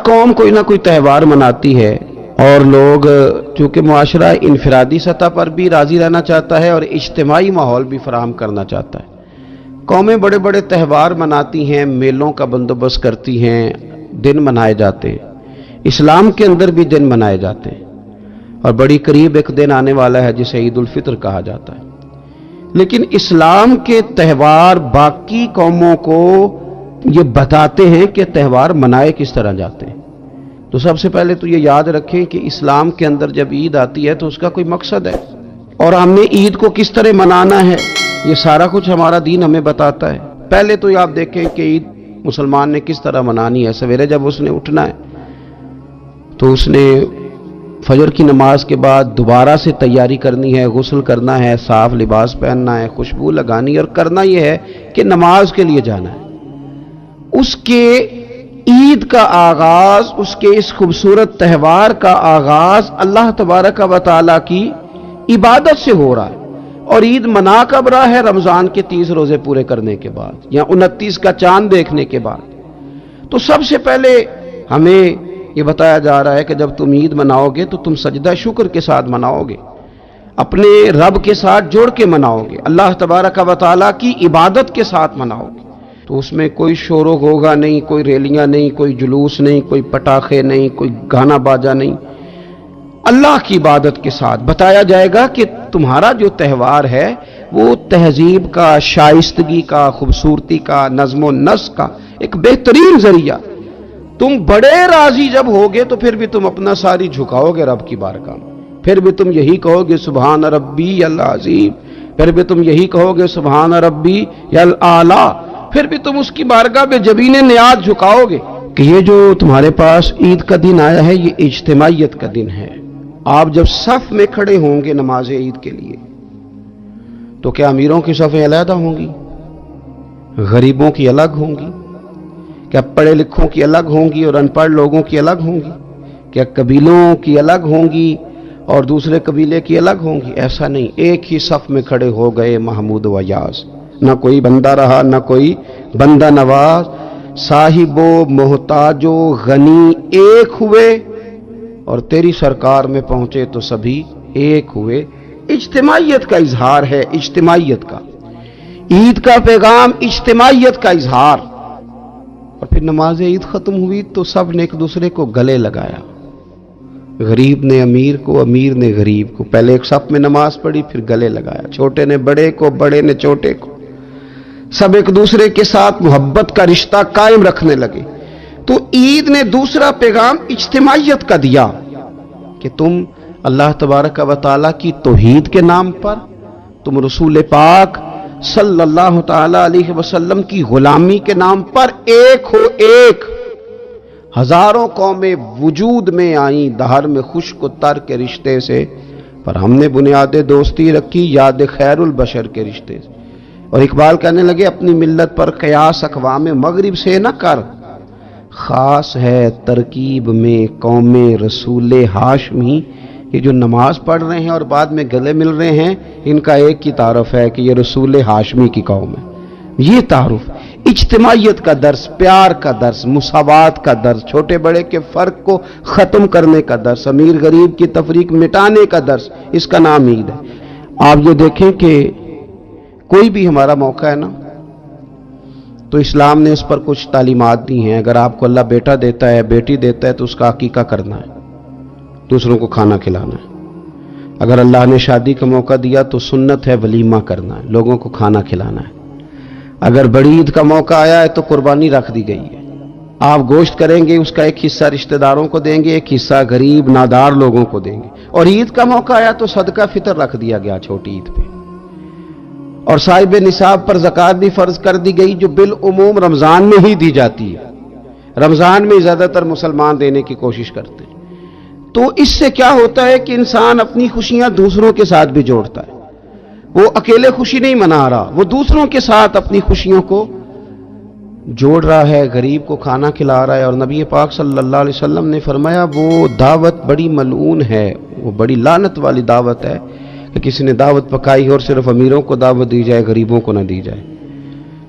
قوم کوئی نہ کوئی تہوار مناتی ہے، اور لوگ چونکہ معاشرہ انفرادی سطح پر بھی راضی رہنا چاہتا ہے اور اجتماعی ماحول بھی فراہم کرنا چاہتا ہے، قومیں بڑے بڑے تہوار مناتی ہیں، میلوں کا بندوبست کرتی ہیں، دن منائے جاتے ہیں۔ اسلام کے اندر بھی دن منائے جاتے ہیں، اور بڑی قریب ایک دن آنے والا ہے جسے عید الفطر کہا جاتا ہے۔ لیکن اسلام کے تہوار باقی قوموں کو یہ بتاتے ہیں کہ تہوار منائے کس طرح جاتے ہیں۔ تو سب سے پہلے تو یہ یاد رکھیں کہ اسلام کے اندر جب عید آتی ہے تو اس کا کوئی مقصد ہے، اور ہم نے عید کو کس طرح منانا ہے یہ سارا کچھ ہمارا دین ہمیں بتاتا ہے۔ پہلے تو آپ دیکھیں کہ عید مسلمان نے کس طرح منانی ہے۔ سویرے جب اس نے اٹھنا ہے تو اس نے فجر کی نماز کے بعد دوبارہ سے تیاری کرنی ہے، غسل کرنا ہے، صاف لباس پہننا ہے، خوشبو لگانی ہے، اور کرنا یہ ہے کہ نماز کے لیے جانا ہے۔ اس کے عید کا آغاز، اس کے اس خوبصورت تہوار کا آغاز اللہ تبارک و تعالیٰ کی عبادت سے ہو رہا ہے، اور عید منا کب رہا ہے؟ رمضان کے 30 روزے پورے کرنے کے بعد یا 29 کا چاند دیکھنے کے بعد۔ تو سب سے پہلے ہمیں یہ بتایا جا رہا ہے کہ جب تم عید مناؤ گے تو تم سجدہ شکر کے ساتھ مناؤ گے، اپنے رب کے ساتھ جوڑ کے مناؤ گے، اللہ تبارک و تعالیٰ کی عبادت کے ساتھ مناؤ گے۔ تو اس میں کوئی شور و غوغا نہیں، کوئی ریلیاں نہیں، کوئی جلوس نہیں، کوئی پٹاخے نہیں، کوئی گانا باجا نہیں، اللہ کی عبادت کے ساتھ بتایا جائے گا کہ تمہارا جو تہوار ہے وہ تہذیب کا، شائستگی کا، خوبصورتی کا، نظم و نسق کا ایک بہترین ذریعہ۔ تم بڑے راضی جب ہوگے تو پھر بھی تم اپنا ساری جھکاؤ گے رب کی بارگاہ میں، پھر بھی تم یہی کہو گے سبحان ربی العظیم، پھر بھی تم یہی کہو گے سبحان ربی الاعلی، پھر بھی تم اس کی بارگاہ میں جبین نیاز جھکاؤ گے کہ یہ جو تمہارے پاس عید کا دن آیا ہے یہ اجتماعیت کا دن ہے۔ آپ جب صف میں کھڑے ہوں گے نماز عید کے لیے تو کیا امیروں کی صفیں علیحدہ ہوں گی؟ غریبوں کی الگ ہوں گی؟ کیا پڑھے لکھوں کی الگ ہوں گی اور ان پڑھ لوگوں کی الگ ہوں گی؟ کیا قبیلوں کی الگ ہوں گی اور دوسرے قبیلے کی الگ ہوں گی؟ ایسا نہیں، ایک ہی صف میں کھڑے ہو گئے محمود و یاز، نہ کوئی بندہ رہا نہ کوئی بندہ نواز، صاحب و محتاج و غنی ایک ہوئے، اور تیری سرکار میں پہنچے تو سبھی ایک ہوئے۔ اجتماعیت کا اظہار ہے، اجتماعیت کا، عید کا پیغام اجتماعیت کا اظہار۔ اور پھر نماز عید ختم ہوئی تو سب نے ایک دوسرے کو گلے لگایا، غریب نے امیر کو، امیر نے غریب کو، پہلے ایک صف میں نماز پڑھی پھر گلے لگایا، چھوٹے نے بڑے کو، بڑے نے چھوٹے کو، سب ایک دوسرے کے ساتھ محبت کا رشتہ قائم رکھنے لگے۔ تو عید نے دوسرا پیغام اجتماعیت کا دیا کہ تم اللہ تبارک و تعالیٰ کی توحید کے نام پر، تم رسول پاک صلی اللہ تعالی علیہ وسلم کی غلامی کے نام پر ایک ہو، ایک۔ ہزاروں قومیں وجود میں آئیں دہر میں خشک و تر کے رشتے سے، پر ہم نے بنیاد دوستی رکھی یاد خیر البشر کے رشتے سے۔ اور اقبال کہنے لگے اپنی ملت پر قیاس اقوام مغرب سے نہ کر، خاص ہے ترکیب میں قوم رسول ہاشمی۔ یہ جو نماز پڑھ رہے ہیں اور بعد میں گلے مل رہے ہیں، ان کا ایک ہی تعارف ہے کہ یہ رسول ہاشمی کی قوم ہے۔ یہ تعارف اجتماعیت کا درس، پیار کا درس، مساوات کا درس، چھوٹے بڑے کے فرق کو ختم کرنے کا درس، امیر غریب کی تفریق مٹانے کا درس، اس کا نام عید ہے۔ آپ یہ دیکھیں کہ کوئی بھی ہمارا موقع ہے نا تو اسلام نے اس پر کچھ تعلیمات دی ہیں۔ اگر آپ کو اللہ بیٹا دیتا ہے، بیٹی دیتا ہے تو اس کا عقیقہ کرنا ہے، دوسروں کو کھانا کھلانا ہے۔ اگر اللہ نے شادی کا موقع دیا تو سنت ہے ولیمہ کرنا ہے، لوگوں کو کھانا کھلانا ہے۔ اگر بڑی عید کا موقع آیا ہے تو قربانی رکھ دی گئی ہے، آپ گوشت کریں گے، اس کا ایک حصہ رشتہ داروں کو دیں گے، ایک حصہ غریب نادار لوگوں کو دیں گے۔ اور عید کا موقع آیا تو صدقہ فطر رکھ دیا گیا چھوٹی عید پہ، اور صاحب نصاب پر زکوٰۃ بھی فرض کر دی گئی جو بالعموم رمضان میں ہی دی جاتی ہے۔ رمضان میں زیادہ تر مسلمان دینے کی کوشش کرتے ہیں۔ تو اس سے کیا ہوتا ہے کہ انسان اپنی خوشیاں دوسروں کے ساتھ بھی جوڑتا ہے، وہ اکیلے خوشی نہیں منا رہا، وہ دوسروں کے ساتھ اپنی خوشیوں کو جوڑ رہا ہے، غریب کو کھانا کھلا رہا ہے۔ اور نبی پاک صلی اللہ علیہ وسلم نے فرمایا وہ دعوت بڑی ملعون ہے، وہ بڑی لعنت والی دعوت ہے کہ کسی نے دعوت پکائی اور صرف امیروں کو دعوت دی جائے، غریبوں کو نہ دی جائے۔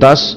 10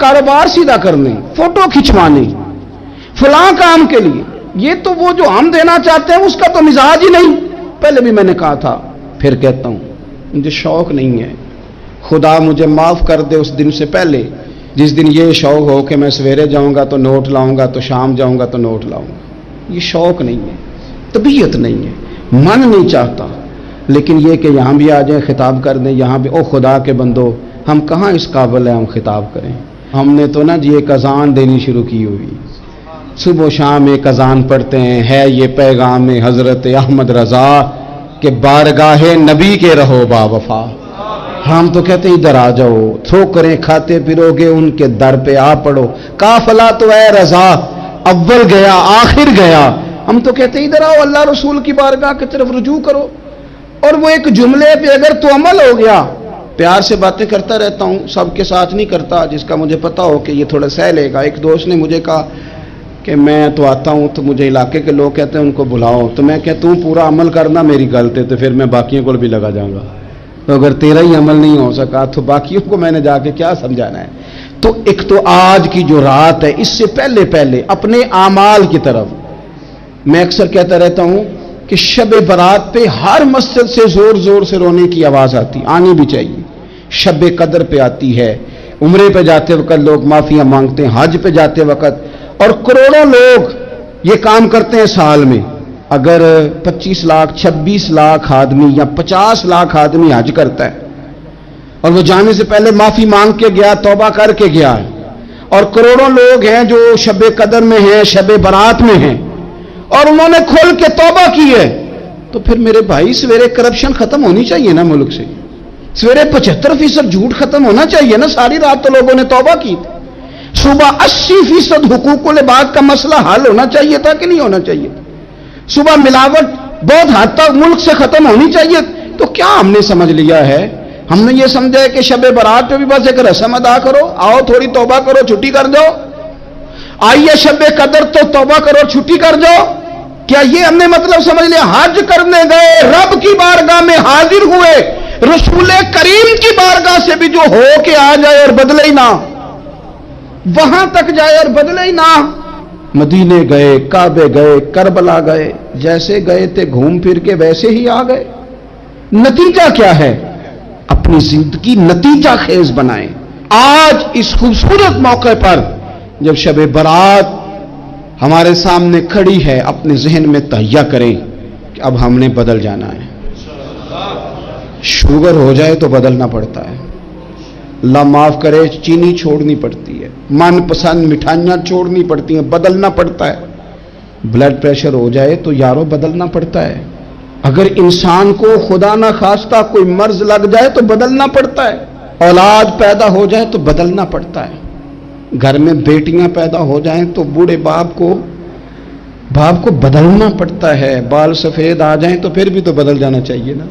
کاروبار سیدھا کرنے، فوٹو کھنچوانے، فلاں کام کے لیے. یہ تو وہ جو ہم دینا چاہتے ہیں اس کا تو مزاج ہی نہیں. پہلے بھی میں نے کہا تھا، پھر کہتا ہوں، مجھے شوق نہیں ہے. خدا مجھے معاف کر دے اس دن سے پہلے جس دن یہ شوق ہو کہ میں سویرے جاؤں گا تو نوٹ لاؤں گا، تو شام جاؤں گا تو نوٹ لاؤں گا. یہ شوق نہیں ہے، طبیعت نہیں ہے، من نہیں چاہتا. لیکن یہ کہ یہاں بھی آ جائیں خطاب کر دیں، یہاں بھی او خدا کے بندو، ہم کہاں اس قابل ہیں ہم خطاب کریں. ہم نے تو نا جی ایک اذان دینی شروع کی ہوئی، صبح و شام ایک اذان پڑھتے ہیں. ہے یہ پیغام حضرت احمد رضا کہ بارگاہ نبی کے رہو با وفا. ہم تو کہتے ہیں ادھر آ جاؤ، ٹھوکریں کھاتے پھرو گے ان کے در پہ آ پڑو. قافلہ تو اے رضا اول گیا آخر گیا. ہم تو کہتے ہیں ادھر آؤ، اللہ رسول کی بارگاہ کی طرف رجوع کرو. اور وہ ایک جملے پہ اگر تو عمل ہو گیا، پیار سے باتیں کرتا رہتا ہوں، سب کے ساتھ نہیں کرتا، جس کا مجھے پتا ہو کہ یہ تھوڑا سہ لے گا. ایک دوست نے مجھے کہا کہ میں تو آتا ہوں تو مجھے علاقے کے لوگ کہتے ہیں ان کو بلاؤ، تو میں کہتا ہوں پورا عمل کرنا میری غلط ہے، تو پھر میں باقیوں کو بھی لگا جاؤں گا. تو اگر تیرا ہی عمل نہیں ہو سکا تو باقیوں کو میں نے جا کے کیا سمجھانا ہے. تو ایک تو آج کی جو رات ہے، اس سے پہلے اپنے اعمال کی طرف میں اکثر کہتا رہتا ہوں کہ شب برات پہ ہر مسجد سے زور زور سے رونے کی آواز آنی بھی چاہیے. شب قدر پہ آتی ہے، عمرے پہ جاتے وقت لوگ معافیاں مانگتے ہیں، حج پہ جاتے وقت، اور کروڑوں لوگ یہ کام کرتے ہیں سال میں. اگر 25 لاکھ 26 لاکھ آدمی یا 50 لاکھ آدمی حج کرتا ہے اور وہ جانے سے پہلے معافی مانگ کے گیا، توبہ کر کے گیا ہے، اور کروڑوں لوگ ہیں جو شب قدر میں ہیں، شب برات میں ہیں، اور انہوں نے کھول کے توبہ کی ہے، تو پھر میرے بھائی سویرے کرپشن ختم ہونی چاہیے نا ملک سے. سویرے 75% جھوٹ ختم ہونا چاہیے نا. ساری رات تو لوگوں نے توبہ کی تھی. صبح 80% حقوق العباد کا مسئلہ حل ہونا چاہیے تھا کہ نہیں ہونا چاہیے تھا. صبح ملاوٹ بہت حد تک ملک سے ختم ہونی چاہیے. تو کیا ہم نے سمجھ لیا ہے؟ ہم نے یہ سمجھا ہے کہ شب برات پہ بھی بس ایک رسم ادا کرو، آؤ تھوڑی توبہ کرو چھٹی کر جاؤ. آئیے شب قدر تو توبہ کرو چھٹی کر جاؤ. کیا یہ ہم نے مطلب سمجھ لیا؟ حج کرنے گئے، رب کی بارگاہ میں حاضر ہوئے، رسول کریم کی بارگاہ سے بھی جو ہو کے آ جائے اور بدلے ہی نہ، وہاں تک جائے اور بدلے ہی نہ. مدینے گئے، کعبے گئے، کربلا گئے، جیسے گئے تھے گھوم پھر کے ویسے ہی آ گئے. نتیجہ کیا ہے؟ اپنی زندگی نتیجہ خیز بنائیں. آج اس خوبصورت موقع پر جب شب برات ہمارے سامنے کھڑی ہے، اپنے ذہن میں تہیہ کریں کہ اب ہم نے بدل جانا ہے. شوگر ہو جائے تو بدلنا پڑتا ہے، اللہ معاف کرے، چینی چھوڑنی پڑتی ہے، من پسند مٹھائیاں چھوڑنی پڑتی ہیں، بدلنا پڑتا ہے. بلڈ پریشر ہو جائے تو یارو بدلنا پڑتا ہے. اگر انسان کو خدا نہ خواستہ کوئی مرض لگ جائے تو بدلنا پڑتا ہے. اولاد پیدا ہو جائے تو بدلنا پڑتا ہے. گھر میں بیٹیاں پیدا ہو جائیں تو بوڑھے باپ کو بدلنا پڑتا ہے. بال سفید آ جائیں تو پھر بھی تو بدل جانا چاہیے نا.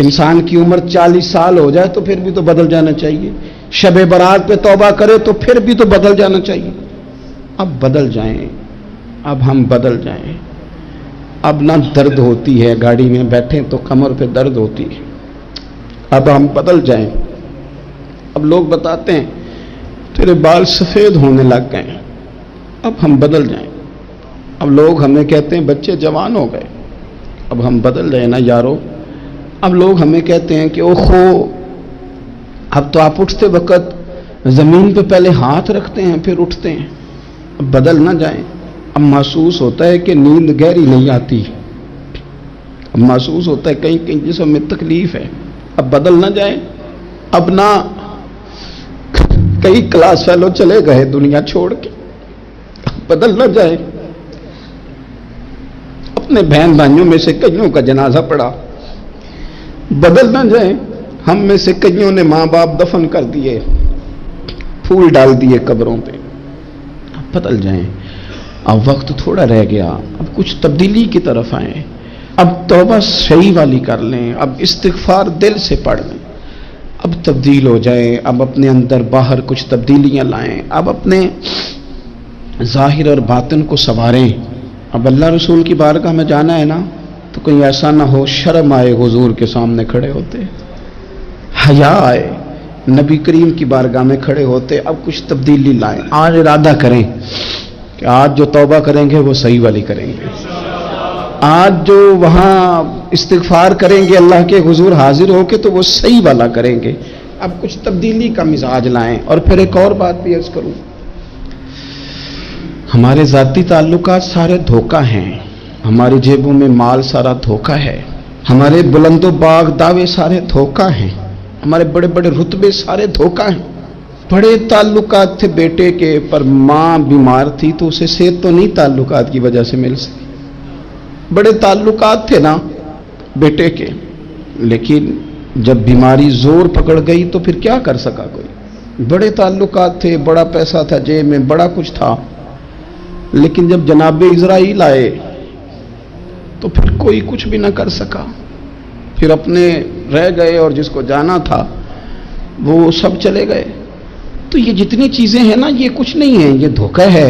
انسان کی عمر 40 سال ہو جائے تو پھر بھی تو بدل جانا چاہیے. شب برات پہ توبہ کرے تو پھر بھی تو بدل جانا چاہیے. اب بدل جائیں، اب ہم بدل جائیں. اب نہ درد ہوتی ہے، گاڑی میں بیٹھیں تو کمر پہ درد ہوتی ہے. اب ہم بدل جائیں. اب لوگ بتاتے ہیں تیرے بال سفید ہونے لگ گئے. اب ہم بدل جائیں. اب لوگ ہمیں کہتے ہیں بچے جوان ہو گئے. اب ہم بدل جائیں نا یارو. اب لوگ ہمیں کہتے ہیں کہ اوہو، اب تو آپ اٹھتے وقت زمین پہ پہلے ہاتھ رکھتے ہیں پھر اٹھتے ہیں. اب بدل نہ جائیں. اب محسوس ہوتا ہے کہ نیند گہری نہیں آتی. اب محسوس ہوتا ہے کہیں کہیں جسم میں تکلیف ہے. اب بدل نہ جائیں. اب نہ کئی کلاس فیلو چلے گئے دنیا چھوڑ کے. اب بدل نہ جائیں. اپنے بہن بھائیوں میں سے کئیوں کا جنازہ پڑا. بدل نہ جائیں. ہم میں سے کئیوں نے ماں باپ دفن کر دیے، پھول ڈال دیے قبروں پہ. اب بدل جائیں. اب وقت تھوڑا رہ گیا، اب کچھ تبدیلی کی طرف آئیں. اب توبہ صحیح والی کر لیں. اب استغفار دل سے پڑھ لیں. اب تبدیل ہو جائیں. اب اپنے اندر باہر کچھ تبدیلیاں لائیں. اب اپنے ظاہر اور باطن کو سنواریں. اب اللہ رسول کی بارگاہ میں جانا ہے نا تو کہیں ایسا نہ ہو شرم آئے حضور کے سامنے کھڑے ہوتے، حیا آئے نبی کریم کی بارگاہ میں کھڑے ہوتے اب کچھ تبدیلی لائیں، آج ارادہ کریں کہ آج جو توبہ کریں گے وہ صحیح والی کریں گے، آج جو وہاں استغفار کریں گے اللہ کے حضور حاضر ہو کے تو وہ صحیح والا کریں گے، اب کچھ تبدیلی کا مزاج لائیں۔ اور پھر ایک اور بات بھی عرض کروں، ہمارے ذاتی تعلقات سارے دھوکہ ہیں، ہماری جیبوں میں مال سارا دھوکہ ہے، ہمارے بلند و باغ دعوے سارے دھوکہ ہیں، ہمارے بڑے بڑے رتبے سارے دھوکہ ہیں۔ بڑے تعلقات تھے بیٹے کے، پر ماں بیمار تھی تو اسے صحت تو نہیں تعلقات کی وجہ سے مل سکی۔ بڑے تعلقات تھے نا بیٹے کے، لیکن جب بیماری زور پکڑ گئی تو پھر کیا کر سکا کوئی؟ بڑے تعلقات تھے، بڑا پیسہ تھا جیب میں، بڑا کچھ تھا، لیکن جب جناب اسرائیل آئے تو پھر کوئی کچھ بھی نہ کر سکا، پھر اپنے رہ گئے اور جس کو جانا تھا وہ سب چلے گئے۔ تو یہ جتنی چیزیں ہیں نا یہ کچھ نہیں ہے، یہ دھوکہ ہے۔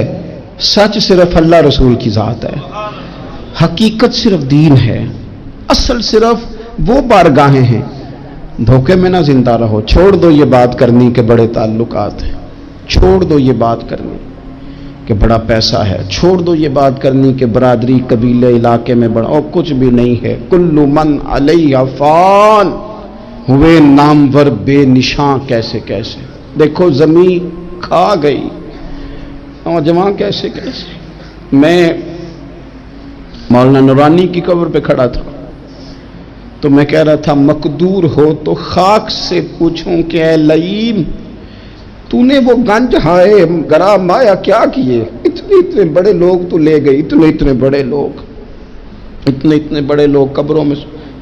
سچ صرف اللہ رسول کی ذات ہے، حقیقت صرف دین ہے، اصل صرف وہ بارگاہیں ہیں۔ دھوکے میں نہ زندہ رہو، چھوڑ دو یہ بات کرنی کہ بڑے تعلقات ہیں، چھوڑ دو یہ بات کرنی کہ بڑا پیسہ ہے، چھوڑ دو یہ بات کرنی کہ برادری قبیلے علاقے میں بڑا، اور کچھ بھی نہیں ہے۔ کل من علیہ فان، ہوئے نامور بے نشاں کیسے کیسے، دیکھو زمین کھا گئی نوجوان کیسے کیسے۔ میں مولانا نورانی کی قبر پہ کھڑا تھا تو میں کہہ رہا تھا مقدور ہو تو خاک سے پوچھوں کہ اے لئیم تو نے وہ گنج ہائے گرا مایا کیا کیے، اتنے بڑے لوگ تو لے گئی، اتنے بڑے لوگ، اتنے بڑے لوگ قبروں میں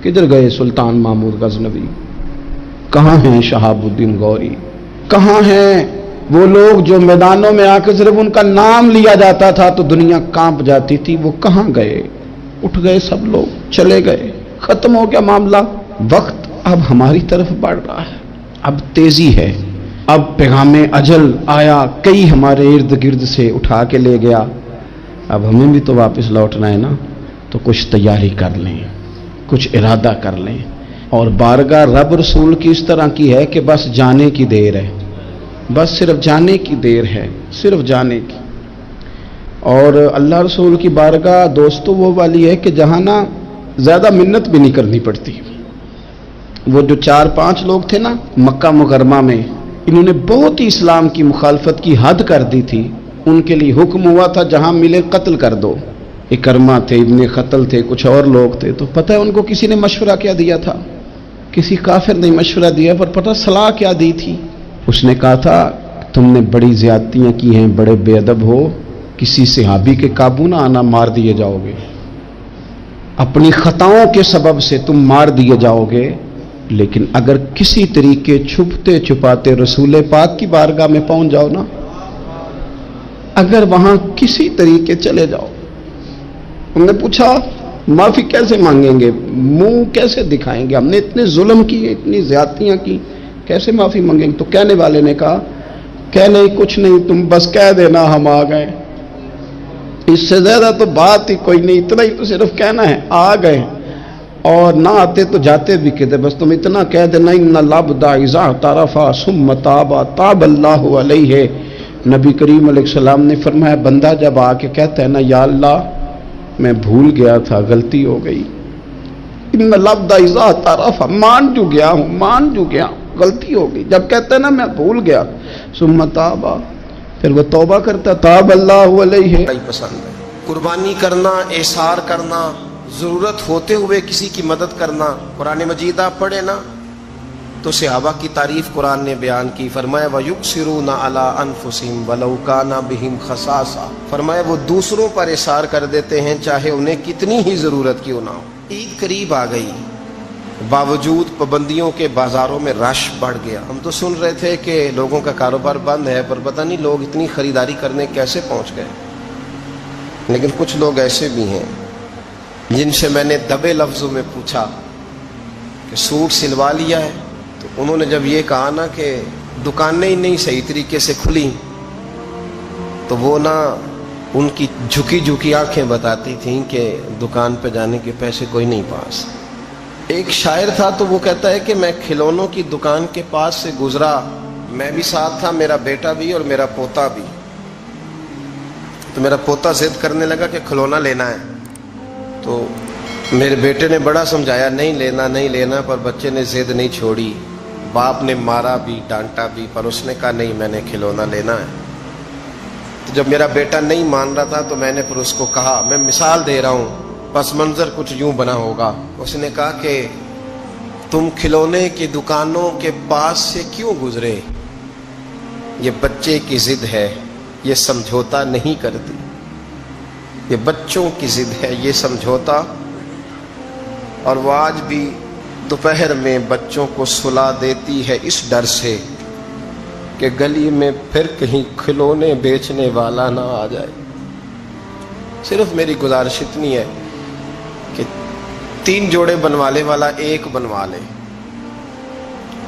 کدھر گئے؟ سلطان محمود غزنوی کہاں ہیں؟ شہاب الدین غوری کہاں ہیں؟ وہ لوگ جو میدانوں میں آ کے صرف ان کا نام لیا جاتا تھا تو دنیا کانپ جاتی تھی، وہ کہاں گئے؟ اٹھ گئے سب لوگ، چلے گئے، ختم ہو گیا معاملہ۔ وقت اب ہماری طرف بڑھ رہا ہے، اب تیزی ہے، اب پیغام اجل آیا، کئی ہمارے ارد گرد سے اٹھا کے لے گیا، اب ہمیں بھی تو واپس لوٹنا ہے نا، تو کچھ تیاری کر لیں، کچھ ارادہ کر لیں۔ اور بارگاہ رب رسول کی اس طرح کی ہے کہ بس جانے کی دیر ہے، بس صرف جانے کی دیر ہے، صرف جانے کی۔ اور اللہ رسول کی بارگاہ دوستو وہ والی ہے کہ جہاں نا زیادہ منت بھی نہیں کرنی پڑتی۔ وہ جو 4-5 لوگ تھے نا مکہ مکرمہ میں، انہوں نے بہت ہی اسلام کی مخالفت کی حد کر دی تھی، ان کے لیے حکم ہوا تھا جہاں ملے قتل کر دو۔ اکرمہ تھے، ابن خطل تھے، کچھ اور لوگ تھے، تو پتہ ہے ان کو کسی نے مشورہ کیا دیا تھا؟ کسی کافر نے مشورہ دیا، پر پتہ صلاح کیا دی تھی؟ اس نے کہا تھا تم نے بڑی زیادتیاں کی ہیں، بڑے بے ادب ہو، کسی صحابی کے قابو نہ آنا، مار دیے جاؤ گے، اپنی خطاؤں کے سبب سے تم مار دیے جاؤ گے، لیکن اگر کسی طریقے چھپتے چھپاتے رسول پاک کی بارگاہ میں پہنچ جاؤ نا، اگر وہاں کسی طریقے چلے جاؤ۔ ہم نے پوچھا معافی کیسے مانگیں گے، منہ کیسے دکھائیں گے، ہم نے اتنے ظلم کیے، اتنی زیادتیاں کی، کیسے معافی مانگیں گے؟ تو کہنے والے نے کہا کہ نہیں کچھ نہیں، تم بس کہہ دینا ہم آ گئے، اس سے زیادہ تو بات ہی کوئی نہیں، اتنا ہی تو صرف کہنا ہے آ گئے، اور نہ آتے تو جاتے بھی کہتے، بس تم اتنا کہہ دینا ان العبد اذا اعترف ثم تاب تاب اللہ علیہ۔ نبی کریم علیہ السلام نے فرمایا بندہ جب آ کے کہتا ہے نا یا اللہ میں بھول گیا تھا، غلطی ہو گئی، ان العبد اذا اعترف، مان جو گیا ہوں، مان جو گیا ہوں، غلطی ہو گئی، جب کہتا ہے نا میں بھول گیا، ثم تاب، پھر وہ توبہ کرتا، تاب اللہ علیہ۔ پسند ہے قربانی کرنا، احسار کرنا، ضرورت ہوتے ہوئے کسی کی مدد کرنا۔ قرآن مجید آپ پڑھے نا تو صحابہ کی تعریف قرآن نے بیان کی، فرمایا وَيُؤْثِرُونَ عَلَىٰ أَنفُسِهِمْ وَلَوْ كَانَ بِهِمْ خَصَاصَةٌ، فرمایا وہ دوسروں پر احسار کر دیتے ہیں چاہے انہیں کتنی ہی ضرورت کیوں نہ ہو۔ عید قریب آ گئی، باوجود پابندیوں کے بازاروں میں رش بڑھ گیا۔ ہم تو سن رہے تھے کہ لوگوں کا کاروبار بند ہے، پر پتہ نہیں لوگ اتنی خریداری کرنے کیسے پہنچ گئے۔ لیکن کچھ لوگ ایسے بھی ہیں جن سے میں نے دبے لفظوں میں پوچھا کہ سوٹ سلوا لیا ہے، تو انہوں نے جب یہ کہا نا کہ دکانیں ہی نہیں صحیح طریقے سے کھلی، تو وہ نا ان کی جھکی جھکی آنکھیں بتاتی تھیں کہ دکان پہ جانے کے پیسے کوئی نہیں پاس۔ ایک شاعر تھا تو وہ کہتا ہے کہ میں کھلونوں کی دکان کے پاس سے گزرا، میں بھی ساتھ تھا، میرا بیٹا بھی اور میرا پوتا بھی۔ تو میرا پوتا ضد کرنے لگا کہ کھلونا لینا ہے، تو میرے بیٹے نے بڑا سمجھایا نہیں لینا نہیں لینا، پر بچے نے ضد نہیں چھوڑی، باپ نے مارا بھی ڈانٹا بھی، پر اس نے کہا نہیں میں نے کھلونا لینا ہے۔ تو جب میرا بیٹا نہیں مان رہا تھا تو میں نے پھر اس کو کہا، میں مثال دے رہا ہوں، پس منظر کچھ یوں بنا ہوگا۔ اس نے کہا کہ تم کھلونے کی دکانوں کے پاس سے کیوں گزرے؟ یہ بچے کی ضد ہے، یہ سمجھوتا نہیں کرتی، یہ بچوں کی ضد ہے، یہ سمجھوتا۔ اور وہ آج بھی دوپہر میں بچوں کو سلا دیتی ہے اس ڈر سے کہ گلی میں پھر کہیں کھلونے بیچنے والا نہ آ جائے۔ صرف میری گزارش اتنی ہے کہ 3 جوڑے بنوانے والا 1 بنوا لے،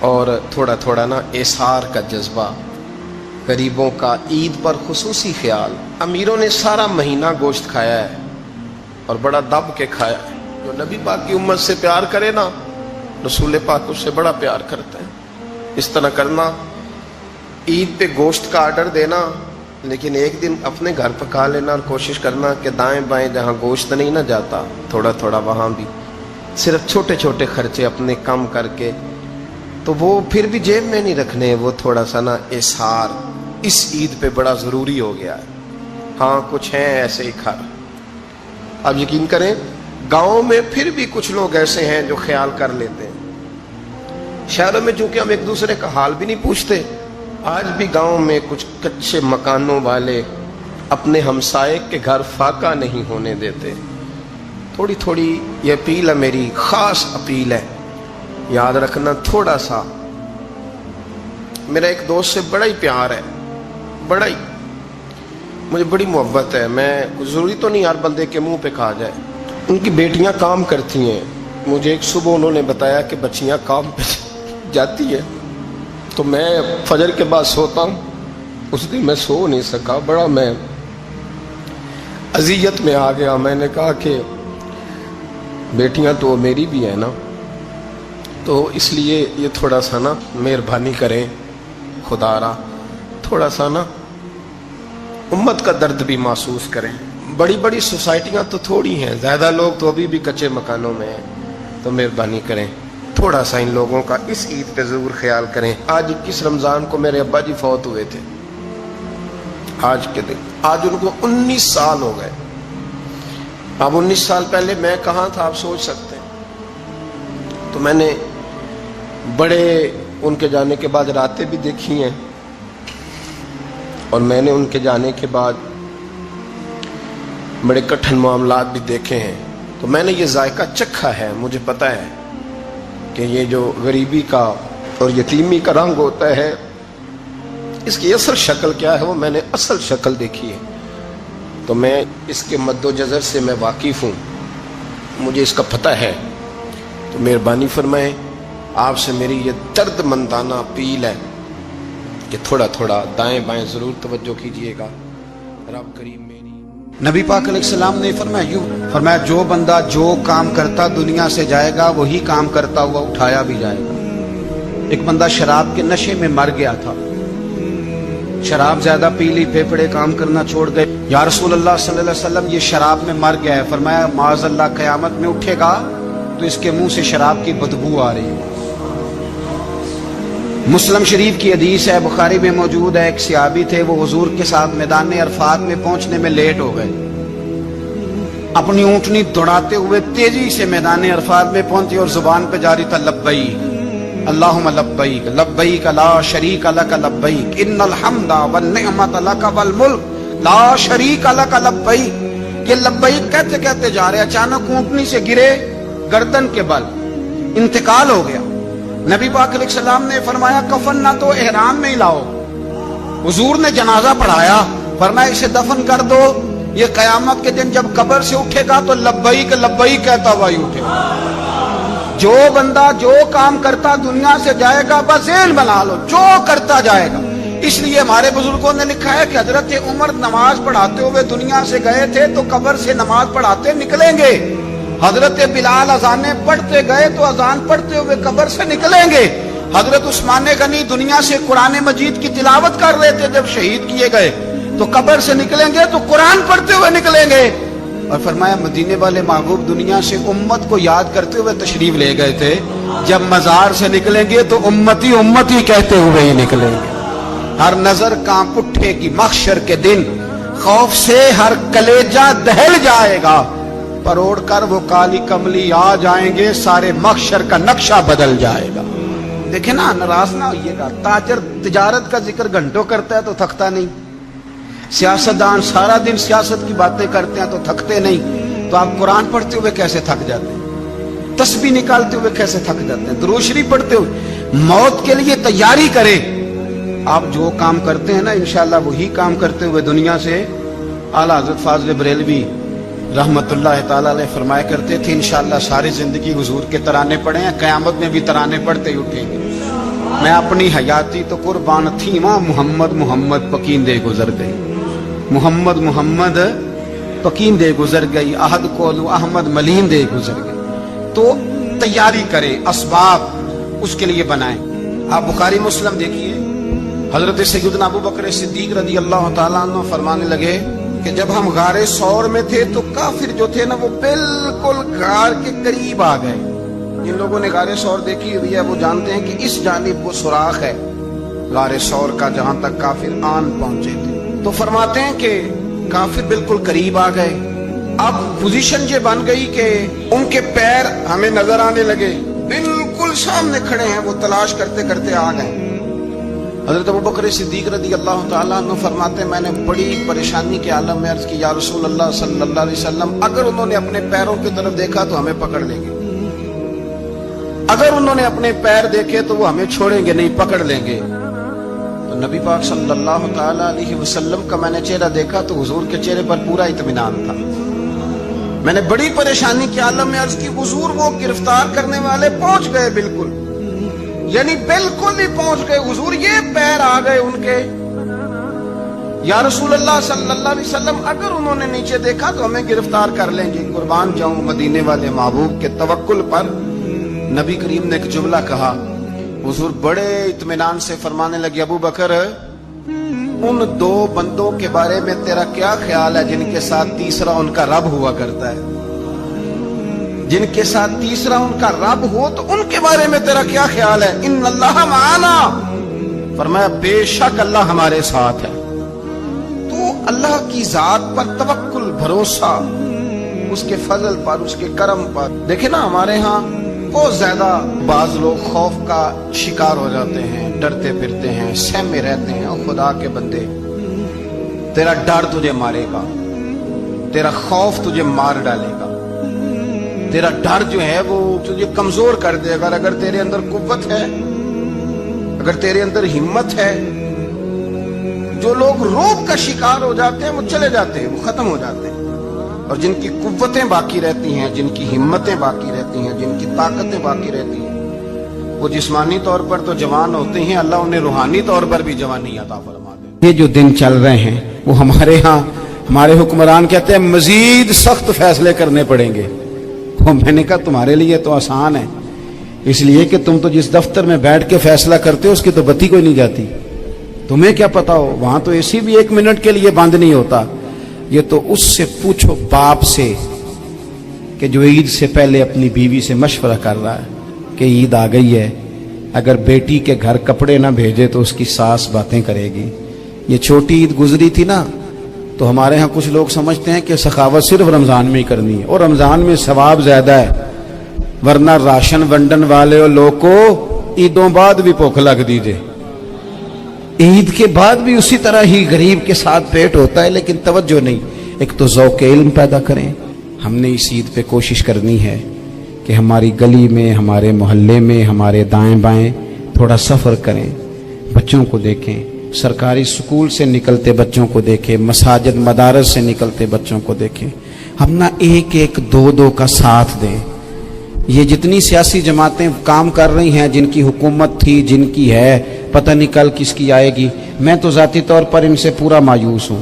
اور تھوڑا تھوڑا نا ایثار کا جذبہ، غریبوں کا عید پر خصوصی خیال۔ امیروں نے سارا مہینہ گوشت کھایا ہے اور بڑا دب کے کھایا ہے۔ جو نبی پاک کی امت سے پیار کرے نا، رسول پاک اس سے بڑا پیار کرتا ہے۔ اس طرح کرنا، عید پہ گوشت کا آرڈر دینا، لیکن ایک دن اپنے گھر پکا لینا، اور کوشش کرنا کہ دائیں بائیں جہاں گوشت نہیں نہ جاتا تھوڑا تھوڑا وہاں بھی صرف چھوٹے چھوٹے خرچے اپنے کم کر کے، تو وہ پھر بھی جیب میں نہیں رکھنے، وہ تھوڑا سا نا اظہار اس عید پہ بڑا ضروری ہو گیا ہے۔ ہاں کچھ ہیں ایسے ہی کھا، اب یقین کریں گاؤں میں پھر بھی کچھ لوگ ایسے ہیں جو خیال کر لیتے ہیں۔ شہروں میں چونکہ ہم ایک دوسرے کا حال بھی نہیں پوچھتے، آج بھی گاؤں میں کچھ کچے مکانوں والے اپنے ہمسائے کے گھر فاقہ نہیں ہونے دیتے۔ تھوڑی تھوڑی یہ اپیل ہے، میری خاص اپیل ہے، یاد رکھنا تھوڑا سا۔ میرا ایک دوست سے بڑا ہی پیار ہے، بڑا ہی، مجھے بڑی محبت ہے، میں ضروری تو نہیں ہر بندے کے منہ پہ کہا جائے۔ ان کی بیٹیاں کام کرتی ہیں، مجھے ایک صبح انہوں نے بتایا کہ بچیاں کام پہ جاتی ہیں، تو میں فجر کے بعد سوتا ہوں، اس دن میں سو نہیں سکا، بڑا میں اذیت میں آ گیا۔ میں نے کہا کہ بیٹیاں تو میری بھی ہیں نا، تو اس لیے یہ تھوڑا سا نا مہربانی کریں، خدا را تھوڑا سا نا امت کا درد بھی محسوس کریں۔ بڑی بڑی سوسائٹیاں تو تھوڑی ہیں، زیادہ لوگ تو ابھی بھی کچے مکانوں میں ہیں، تو مہربانی کریں تھوڑا سا ان لوگوں کا اس عید پہ ضرور خیال کریں۔ آج 21 رمضان کو میرے ابا جی فوت ہوئے تھے، آج کے دن، آج ان کو 19 سال ہو گئے۔ اب 19 سال پہلے میں کہاں تھا آپ سوچ سکتے ہیں۔ تو میں نے بڑے ان کے جانے کے بعد راتیں بھی دیکھی ہیں، اور میں نے ان کے جانے کے بعد بڑے کٹھن معاملات بھی دیکھے ہیں، تو میں نے یہ ذائقہ چکھا ہے، مجھے پتا ہے کہ یہ جو غریبی کا اور یتیمی کا رنگ ہوتا ہے، اس کی اصل شکل کیا ہے، وہ میں نے اصل شکل دیکھی ہے، تو میں اس کے مد و جزر سے میں واقف ہوں، مجھے اس کا پتہ ہے۔ تو مہربانی فرمائیں، آپ سے میری یہ درد مندانہ اپیل ہے کہ تھوڑا تھوڑا دائیں بائیں ضرور توجہ کیجئے گا۔ رب کریم میری نبی پاک علیہ السلام نے فرمایا جو بندہ جو کام کرتا دنیا سے جائے گا وہی کام کرتا ہوا اٹھایا بھی جائے گا۔ ایک بندہ شراب کے نشے میں مر گیا تھا، شراب زیادہ پی لی، پھیپھڑے کام کرنا چھوڑ گئے۔ یا رسول اللہ صلی اللہ علیہ وسلم یہ شراب میں مر گیا ہے، فرمایا معاذ اللہ قیامت میں اٹھے گا تو اس کے منہ سے شراب کی بدبو آ رہی ہے۔ مسلم شریف کی حدیث ہے، بخاری میں موجود ہے، ایک صحابی تھے، وہ حضور کے ساتھ میدان عرفات میں پہنچنے میں لیٹ ہو گئے، اپنی اونٹنی دوڑاتے ہوئے تیزی سے میدان عرفات میں پہنچے اور زبان پہ جاری تھا لبیک اللہم لبیک لبیک لا شریک لک لبیک ان الحمد والنعمت لک والملک لا شریک لک لبیک۔ یہ لبیک کہتے کہتے جا رہے، اچانک اونٹنی سے گرے، گردن کے بل انتقال ہو گیا۔ نبی پاک علیہ السلام نے فرمایا کفن نہ تو احرام میں ہی لاؤ، حضور نے جنازہ پڑھایا، فرمایا اسے دفن کر دو، یہ قیامت کے دن جب قبر سے اٹھے گا تو لبیک لبیک کہتا ہوا ہی اٹھے گا۔ جو بندہ جو کام کرتا دنیا سے جائے گا، بس ذہن بنا لو جو کرتا جائے گا۔ اس لیے ہمارے بزرگوں نے لکھا ہے کہ حضرت عمر نماز پڑھاتے ہوئے دنیا سے گئے تھے تو قبر سے نماز پڑھاتے نکلیں گے، حضرت بلال اذانیں پڑھتے گئے تو اذان پڑھتے ہوئے قبر سے نکلیں گے. حضرت عثمان غنی دنیا سے قرآن مجید کی تلاوت کر رہے تھے جب شہید کیے گئے, تو قبر سے نکلیں گے تو قرآن پڑھتے ہوئے نکلیں گے. اور فرمایا مدینے والے محبوب دنیا سے امت کو یاد کرتے ہوئے تشریف لے گئے تھے, جب مزار سے نکلیں گے تو امتی امتی کہتے ہوئے ہی نکلیں گے. ہر نظر کانپ اٹھے گی محشر کے دن, خوف سے ہر کلیجہ دہل جائے گا, پروڑ کر وہ کالی کملی آ جائیں گے, سارے محشر کا نقشہ بدل جائے گا. دیکھیں نا, ناراض نہ ہوئیے گا. تاجر تجارت کا ذکر گھنٹوں کرتا ہے تو تھکتا نہیں, سیاستدان سارا دن سیاست کی باتیں کرتے ہیں تو تھکتے نہیں, تو آپ قرآن پڑھتے ہوئے کیسے تھک جاتے ہیں, تسبیح نکالتے ہوئے کیسے تھک جاتے ہیں, درود شریف پڑھتے ہوئے. موت کے لیے تیاری کریں. آپ جو کام کرتے ہیں نا انشاءاللہ وہی کام کرتے ہوئے دنیا سے اعلیٰ حضرت فاضل بریلوی رحمت اللہ تعالیٰ علیہ فرمایا کرتے تھے, انشاءاللہ ساری زندگی حضور کے ترانے پڑھے ہیں, قیامت میں بھی ترانے پڑھتے ہی اٹھیں گے. میں اپنی حیاتی تو قربان تھی ماں, محمد محمد پکیندے گزر گئی, محمد محمد پکیندے گزر گئی, احد کولو احمد ملیندے گزر گئی. تو تیاری کریں, اسباب اس کے لیے بنائیں. آپ بخاری مسلم دیکھیے, حضرت سیدنا ابو بکر صدیق رضی اللہ تعالیٰ عنہ فرمانے لگے کہ جب ہم غار ثور میں تھے تو کافر جو تھے نا وہ بالکل غار کے قریب آ گئے. جن لوگوں نے غار ثور دیکھی ہوئی ہے وہ جانتے ہیں کہ اس جانب وہ سوراخ ہے غار ثور کا جہاں تک کافر آن پہنچے تھے. تو فرماتے ہیں کہ کافر بالکل قریب آ گئے. اب پوزیشن یہ بن گئی کہ ان کے پیر ہمیں نظر آنے لگے, بالکل سامنے کھڑے ہیں, وہ تلاش کرتے کرتے آ گئے. حضرت ابو بکر صدیق رضی اللہ تعالیٰ عنہ فرماتے ہیں میں نے بڑی پریشانی کے عالم میں عرض کی یا رسول اللہ صلی اللہ علیہ وسلم, اگر انہوں نے اپنے پیروں کی طرف دیکھا تو ہمیں پکڑ لیں گے, اگر انہوں نے اپنے پیر دیکھے تو وہ ہمیں چھوڑیں گے نہیں, پکڑ لیں گے. تو نبی پاک صلی اللہ تعالیٰ علیہ وسلم کا میں نے چہرہ دیکھا تو حضور کے چہرے پر پورا اطمینان تھا. میں نے بڑی پریشانی کے عالم میں عرض کی حضور وہ گرفتار کرنے والے پہنچ گئے, بالکل یعنی بالکل ہی پہنچ گئے حضور, یہ پیر آ گئے ان کے. یا رسول اللہ صلی اللہ علیہ وسلم اگر انہوں نے نیچے دیکھا تو ہمیں گرفتار کر لیں گے. قربان جاؤں مدینے والے محبوب کے توکل پر. نبی کریم نے ایک جملہ کہا, حضور بڑے اطمینان سے فرمانے لگے ابو بکر ان دو بندوں کے بارے میں تیرا کیا خیال ہے جن کے ساتھ تیسرا ان کا رب ہوا کرتا ہے, جن کے ساتھ تیسرا ان کا رب ہو تو ان کے بارے میں تیرا کیا خیال ہے. ان اللہ معانا, فرمایا بے شک اللہ ہمارے ساتھ ہے. تو اللہ کی ذات پر توکل, بھروسہ اس کے فضل پر, اس کے کرم پر. دیکھیں نا ہمارے ہاں بہت زیادہ بعض لوگ خوف کا شکار ہو جاتے ہیں, ڈرتے پھرتے ہیں, سہمے رہتے ہیں. او خدا کے بندے, تیرا ڈر تجھے مارے گا, تیرا خوف تجھے مار ڈالے گا, تیرا ڈر جو ہے وہ تجھے کمزور کر دے گا. اگر تیرے اندر قوت ہے, اگر تیرے اندر ہمت ہے. جو لوگ روب کا شکار ہو جاتے ہیں وہ چلے جاتے ہیں, وہ ختم ہو جاتے ہیں. اور جن کی قوتیں باقی رہتی ہیں, جن کی ہمتیں باقی رہتی ہیں, جن کی طاقتیں باقی رہتی ہیں, وہ جسمانی طور پر تو جوان ہوتے ہیں, اللہ انہیں روحانی طور پر بھی جوانی عطا فرما دے. یہ جو دن چل رہے ہیں وہ ہمارے ہاں ہمارے حکمران کہتے ہیں مزید سخت فیصلے کرنے پڑیں گے. میں نے کہا تمہارے لیے تو آسان ہے, اس لیے کہ تم تو جس دفتر میں بیٹھ کے فیصلہ کرتے ہو اس کی تو بتی کوئی نہیں جاتی. تمہیں کیا پتا ہو, وہاں تو اے سی بھی 1 منٹ کے لیے بند نہیں ہوتا. یہ تو اس سے پوچھو باپ سے کہ جو عید سے پہلے اپنی بیوی سے مشورہ کر رہا ہے کہ عید آ گئی ہے, اگر بیٹی کے گھر کپڑے نہ بھیجے تو اس کی ساس باتیں کرے گی. یہ چھوٹی عید گزری تھی نا, تو ہمارے ہاں کچھ لوگ سمجھتے ہیں کہ سخاوت صرف رمضان میں ہی کرنی ہے, اور رمضان میں ثواب زیادہ ہے, ورنہ راشن ونڈن والے اور لوگ کو عیدوں بعد بھی بھوک لگ دیجئے, عید کے بعد بھی اسی طرح ہی غریب کے ساتھ پیٹ ہوتا ہے, لیکن توجہ نہیں. ایک تو ذوق علم پیدا کریں. ہم نے اس عید پہ کوشش کرنی ہے کہ ہماری گلی میں, ہمارے محلے میں, ہمارے دائیں بائیں تھوڑا سفر کریں, بچوں کو دیکھیں, سرکاری سکول سے نکلتے بچوں کو دیکھیں, مساجد مدارس سے نکلتے بچوں کو دیکھیں. ہم نہ ایک ایک دو دو کا ساتھ دیں. یہ جتنی سیاسی جماعتیں کام کر رہی ہیں, جن کی حکومت تھی, جن کی ہے, پتہ نہیں کل کس کی آئے گی. میں تو ذاتی طور پر ان سے پورا مایوس ہوں.